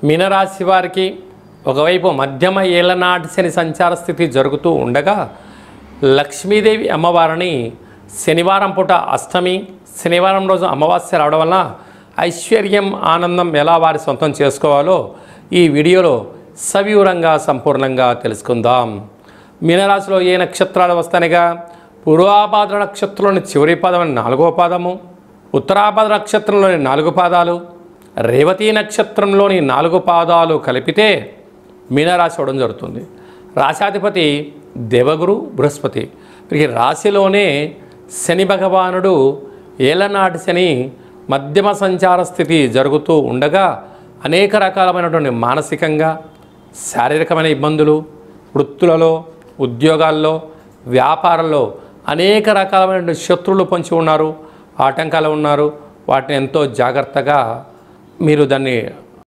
మీనరాశి వారికి ఒకవైపు మధ్యమ ఏళ్ళనాటి శని సంచార స్థితి జరుగుతూ ఉండగా లక్ష్మీదేవి అమ్మవారిని శనివారం పూట అష్టమి, శనివారం రోజు అమావాస్య రావడం వల్ల ఐశ్వర్యం, ఆనందం ఎలా వారి సొంతం చేసుకోవాలో ఈ వీడియోలో సవివరంగా సంపూర్ణంగా తెలుసుకుందాం. మీనరాశిలో ఏ నక్షత్రాలు వస్తాయిగా? పూర్వాభాద్ర నక్షత్రంలోని చివరి పాదం 4వ పాదము, ఉత్తరాభాద్ర నక్షత్రంలోని 4 పాదాలు, రేవతి నక్షత్రంలోని 4 పాదాలు కలిపితే మీనరాశి అవడం జరుగుతుంది. రాశాధిపతి దేవగురు బృహస్పతి. వీరికి రాశిలోనే శని భగవానుడు ఏళ్ళనాటి శని మధ్యమ సంచార స్థితి జరుగుతూ ఉండగా అనేక రకాలమైనటువంటి మానసికంగా శారీరకమైన ఇబ్బందులు, వృత్తులలో, ఉద్యోగాల్లో, వ్యాపారంలో అనేక రకాలమైన శత్రువులు పొంచి ఉన్నారు, ఆటంకాలు ఉన్నారు. వాటిని ఎంతో జాగ్రత్తగా మీరు దాన్ని